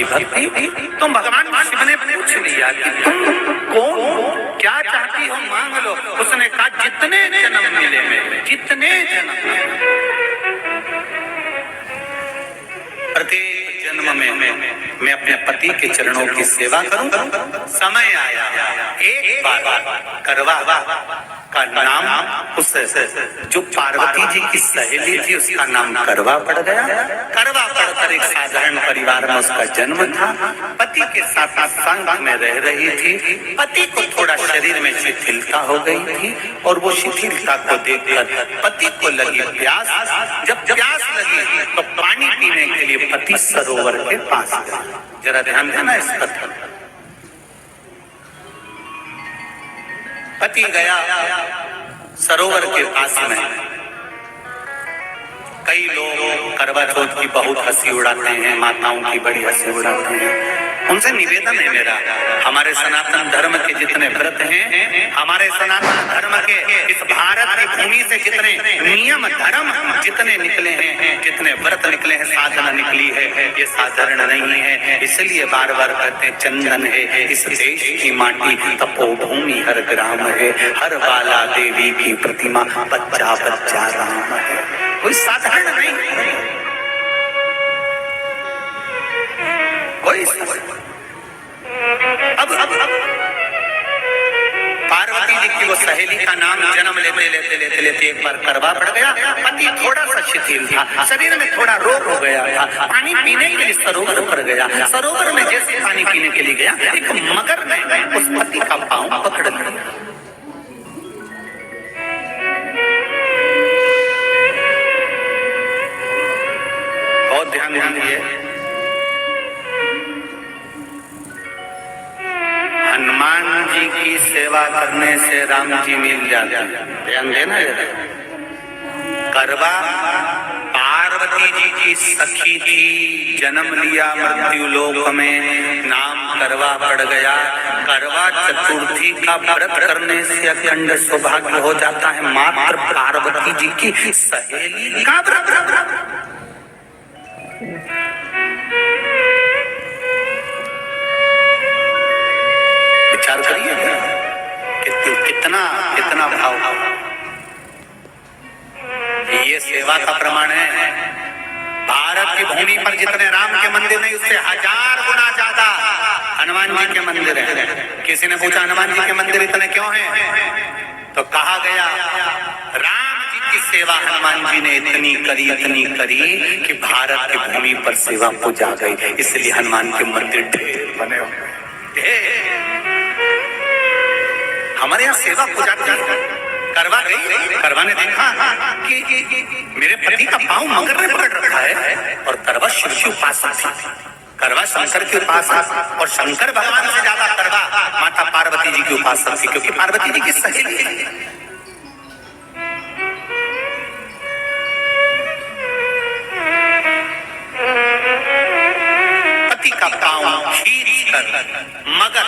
की भक्ति। तो भगवान शिव ने पूछ लिया कि तुम कौन हो, क्या चाहती हो मांग लो। उसने कहा जितने जन्म मिले मेरे, जितने जन्म, प्रत्येक जन्म में मैं अपने पति के चरणों की सेवा करूं। समय आया एक बार करवा का नाम, उस जो पार्वती जी की सहेली थी उसका नाम करवा पड़ गया। करवा पड़कर एक साधारण परिवार में उसका जन्म था। पति के साथ संग में रह रही थी। पति को थोड़ा शरीर में शिथिलता हो गई थी और वो शिथिलता को देखकर पति को लगी प्यास। जब प्यास लगी तो पानी पीने के लिए पति सरोवर के पास गया। जरा ध्यान देना इस कथा। पति गया सरोवर के पास में। कई लोग करवा चौथ की बहुत हंसी उड़ाते हैं, माताओं की बड़ी हंसी उड़ाते हैं। उनसे निवेदन है मेरा, हमारे सनातन धर्म के जितने व्रत हैं, हमारे सनातन धर्म के इस भारत की भूमि से जितने नियम धर्म जितने निकले हैं, जितने व्रत निकले हैं, साधना निकली है, ये साधारण नहीं है। इसलिए बार बार कहते हैं चंदन है इस देश की माटी, तपोभूमि हर ग्राम है, हर बाला देवी की प्रतिमा, बच्चा बच्चा राम है। कोई साधारण नहीं, कोई अब पार्वती जी की वो सहेली का नाम जन्म लेते लेते लेते लेते एक बार करवा पड़ गया। पति थोड़ा सा शिथिल था, शरीर में थोड़ा रोग हो गया था। पानी पीने के लिए सरोवर पर गया। सरोवर में जैसे पानी पीने के लिए गया, एक मगर ने उस पति का पांव पकड़ लिया। बहुत ध्यान दीजिए, हनुमान जी की सेवा करने से राम जी मिल जाते हैं। ध्यान देना जरा। करवा पार्वती जी की सखी थी, जन्म लिया मृत्यु लोक में, नाम करवा पड़ गया। करवा चतुर्थी का व्रत करने से अखंड सौभाग्य हो जाता है। मात्र पार्वती जी की सहेली का व्रत। विचार करिए कितना कितना भाव। ये सेवा का प्रमाण है। भारत की भूमि पर जितने राम के मंदिर नहीं, उससे 1000 गुना ज्यादा हनुमान जी के मंदिर हैं। किसी ने पूछा हनुमान जी के मंदिर इतने क्यों हैं, तो कहा गया राम जी की सेवा हनुमान जी ने इतनी करी कि भारत की भूमि पर सेवा पूजा गई। इसलिए हनुमान के मंदिर ढेर बने हुए। हमारे यहाँ सेवा पूजा करवा गई। करवा ने देखा कि मेरे पति का पांव मगर ने पकड़ रखा है, और करवा शिव की उपासक थी। करवा शंकर के उपासक, और शंकर भगवान से ज्यादा करवा माता पार्वती जी की उपासक थी, क्योंकि पार्वती जी की सहेली है। पति का पांव खींच कर मगर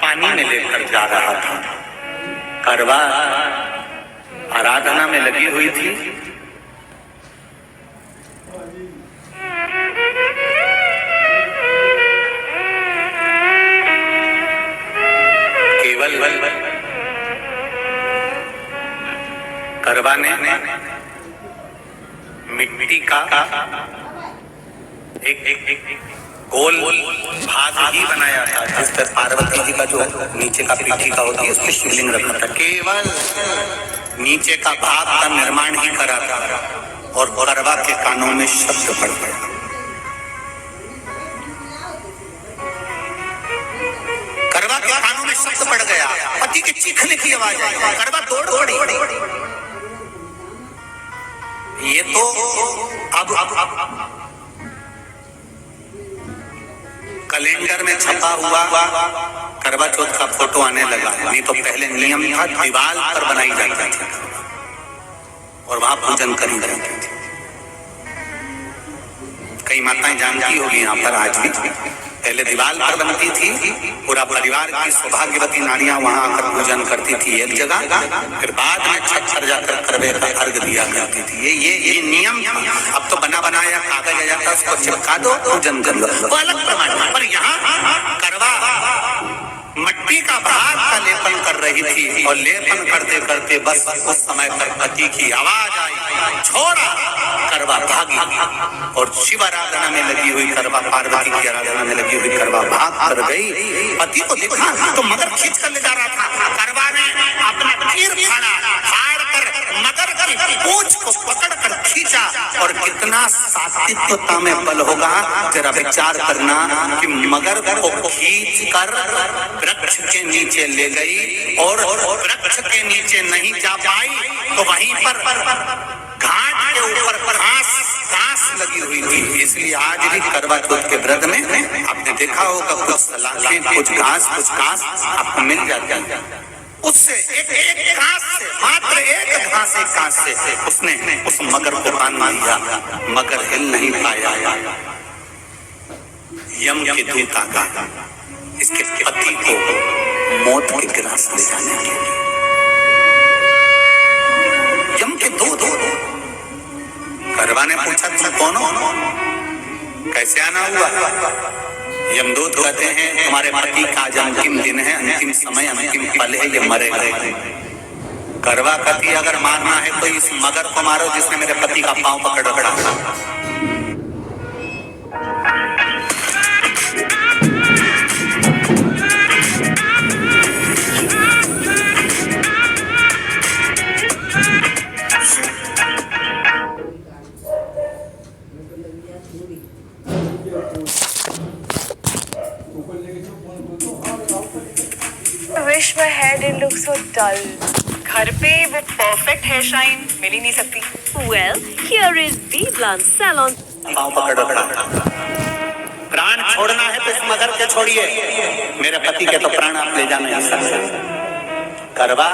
पानी में लेकर जा रहा था। करवा आराधना में लगी हुई थी। केवल करवा ने मिट्टी का एक गोल भाग ही बनाया था, जिस पर पार्वती जी का जो नीचे का पीठी का होती है उस पर शिवलिंग रखा था। केवल नीचे का भाग का निर्माण ही करा था, और करवा के कानों में शब्द पड़ गया। करवा के कानों में शब्द पड़ गया, पति के चीखने की आवाज आई। करवा दौड़ पड़ी। ये तो अब कैलेंडर में छपा हुआ करवा चौथ का फोटो आने लगा। नहीं तो पहले नियम था, दीवार पर बनाई जाती थी और वहां पूजन करी जाती थी। कई माताएं जानती होगी यहाँ पर आज भी, पहले दीवार पर बनती थी, पूरा परिवार की सौभाग्यवती नारियां वहां आकर पूजन करती थी एक जगह, फिर बाद में छत पर जाकर करवे का अर्घ दिया करती थी। ये नियम था। अब तो बना बनाया कागज आ जाता, उसको चिपका दो, पूजन कर लो, वो अलग प्रमाण। पर यहाँ करवा मट्टी का भाग का लेपन कर रही थी, और लेपन करते करते बस उस समय पर पति की आवाज आई, छोड़ा, करवा भागी। और शिव आराधना में लगी हुई करवा, पार्वती की आराधना में लगी हुई करवा भाग कर गई। पति को देखा तो मगर खींच कर ले जा रहा था, करवा ने अपना तीर फाड़ कर मगर की पूंछ को पकड़ कर खींचा। और कितना सात्विकता में बल होगा जरा विचार करना कि मगर को खींच कर वृक्ष के नीचे ले गई, और वृक्ष के नीचे नहीं जा पाई तो वहीं पर घाट के ऊपर घास लगी हुई थी। इसलिए आज भी करवा चौथ के व्रत में आपने देखा होगा कुछ सलाखें, कुछ घास आपको मिल जाती है। उससे एक घास से, मात्र एक घास, एक घास से उसने उस मगर को बांध दिया। मगर हिल नहीं पाया। यम के दूत आ गए इसके पति को मौत के गिलास ले जाने के लिए। यम के दूत। करवा ने पूछा तुम कौन हो, कैसे आना हुआ? यमदूत कहते हैं तुम्हारे पति का आज अंतिम दिन है, अंतिम समय, अंतिम पल है, ये मरेगा। करवा कहती अगर मारना है तो इस मगर को मारो जिसने मेरे पति का पांव पकड़ रखा था। Wish my hair didn't look so dull. घर पे वो perfect hair shine मिल ही नहीं सकती। Well, here is BBlunt Salon. पाँव पकड़ रखा। प्राण छोड़ना है तो इस मगर के छोड़िए, मेरे पति के तो प्राण आप ले जा नहीं सकते। करवा,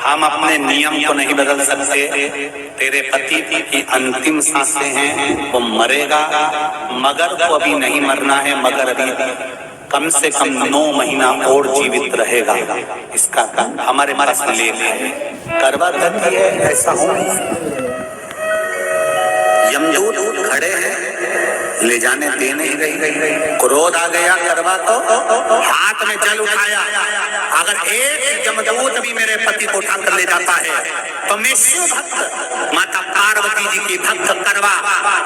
हम अपने नियम को नहीं बदल सकते। तेरे पति की अंतिम सांसें हैं, वो मरेगा। मगर को अभी नहीं मरना है, मगर अभी कम से कम 9 महीना और जीवित रहेगा। इसका हमारे पास लेख है। करवा कहती है ऐसा हो। यमदूत खड़े हैं, ले जाने दे नहीं रही। क्रोध आ गया करवा को, हाथ में जल उठाया। अगर एक यमदूत भी मेरे पति को उठाकर ले जाता है तो मैं शिव भक्त माता पार्वती जी की भक्त करवा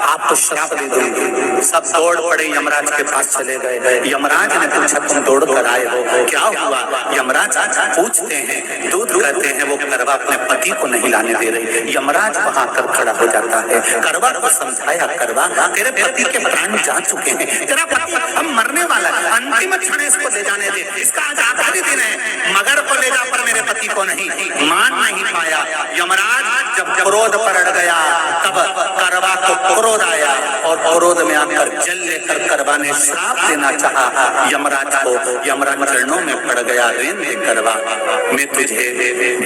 आपको श्राप दे दूंगी। सब दौड़ पड़े, यमराज के पास चले गए। यमराज ने पूछा तुम दौड़ कर आए हो, क्या हुआ? यमराज पूछते हैं, दूत कहते हैं वो करवा अपने पति को नहीं लाने दे रही। यमराज वहां कर खड़ा हो जाता है। करवा को समझाया, करवा तेरे पति के प्राण जा चुके हैं, तेरा पति हम मरने वाला है, अंतिम क्षण इसको ले जाने दे, इसका आज आखिरी दिन है। मगर को ले जा पर मेरे पति को नहीं। मान नहीं पाया। यमराज जब क्रोध पड़ गया तब करवा को क्रोध आया, और क्रोध में आकर जल लेकर करवा ने श्राप देना चाहा यमराज को। यमराज चरणों में पड़ गया, रेंदे करवा मैं तुझे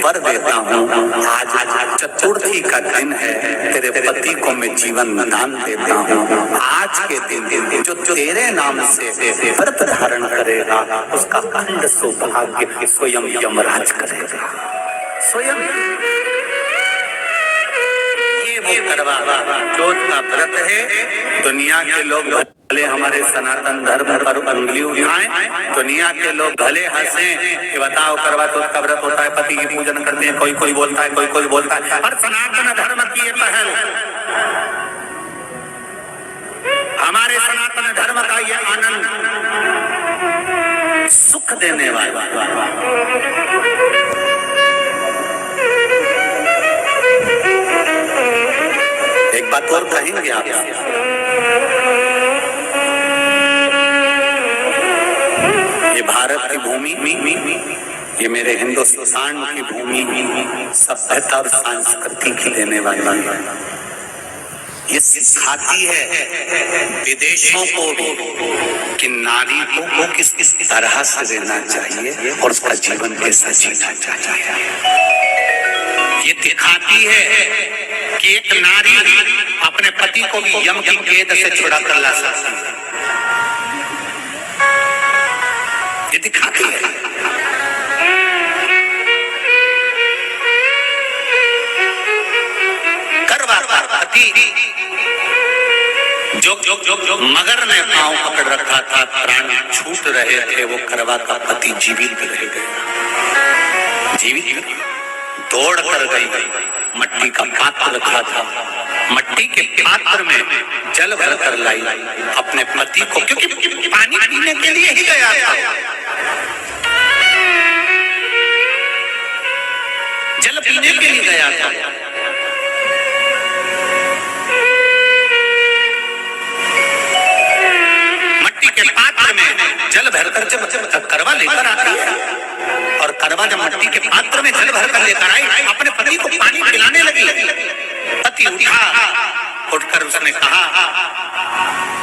वर देता हूँ, आज चतुर्थी का दिन है, तेरे पति को मैं जीवन दान देता हूँ। आज के दिन जो तेरे नाम से व्रत धारण करेगा उसका अखंड सौभाग्य स्वयं यमराज करेगा। स्वयं ये वो करवा चौथ का व्रत है। दुनिया के लोग भले हमारे सनातन धर्म पर उंगली उठाएं, दुनिया के लोग भले हंसें कि बताओ करवा चौथ का व्रत होता है, पति की पूजन करते हैं, कोई बोलता है, कोई बोलता है, पर सनातन धर्म की ये पहल, हमारे सनातन धर्म का ये आनंद सुख देने वाला। एक बात और कहेंगे आप, ये भारत की भूमि, ये मेरे हिंदुस्तान की भूमि सभ्यता और संस्कृति की देने वाली है। ये सिखाती है विदेशों को भी कि नारी को किस तरह से रहना चाहिए और उसका जीवन कैसा जीना चाहिए। ये दिखाती है कि एक नारी अपने पति को भी यम की कैद से छुड़ा कर ला सकती है। ये दिखाती है। करवा का पति जो मगर ने पांव पकड़ रखा था, प्राण छूट रहे थे, वो करवा का पति जीवित रह गया। जीवित दौड़ कर गई, मट्टी का पात्र रखा था, मट्टी के पात्र में जल भर कर लाई अपने पति को, क्योंकि पानी पीने के लिए ही गया था। जल पीने के लिए गया था। मट्टी के पात्र में जल भरकर जब करवा लेकर आता है, और करवा जब मट्टी के पात्र में जल भरकर लेकर आई, अपने पति को पानी पिलाने लगी। पति उठा, उठकर उसने कहा,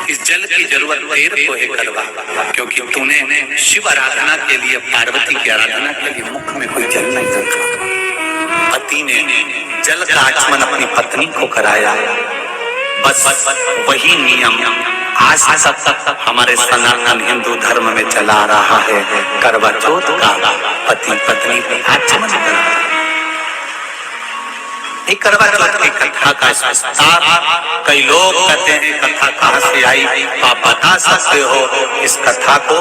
इस जल की जरूरत तेरे को है करवा, क्योंकि तूने शिव आराधना के लिए, पार्वती की आराधना के लिए मुख में कोई जल नहीं रखा। पति ने जल का आचमन अपनी पत्नी को कराया। बस वही नियम आज तक हमारे सनातन हिंदू धर्म में चला रहा है। करवा चौथ का पति पत्नी को आचमन कराना। करवा चौथ की कथा का विस्तार कई लोग कहते हैं कथा कहाँ से आई, आप बता सकते हो इस कथा को?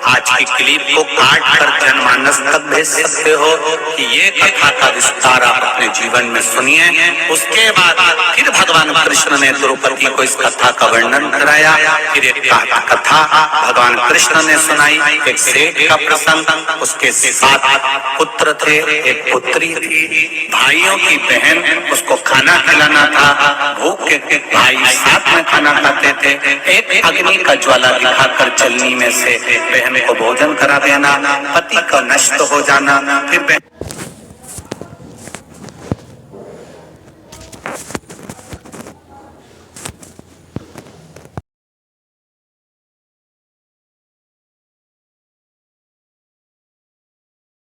आज की क्लिप को काट कर जनमानस तक भेज सकते हो कि ये कथा का विस्तार आप अपने जीवन में सुनिए। उसके बाद फिर भगवान कृष्ण ने द्रौपदी को इस कथा का वर्णन कराया। फिर एक कथा भगवान कृष्ण ने सुनाई, एक सेठ का प्रसंग, उसके 7 पुत्र थे, एक पुत्री थी। भाइयों की बहन, उसको खाना खिलाना था, भूख के भाई साथ में खाना खाते थे। एक अग्नि का ज्वाला दिखाकर चलनी में से बहन को भोजन करा देना, पति का नष्ट हो जाना, फिर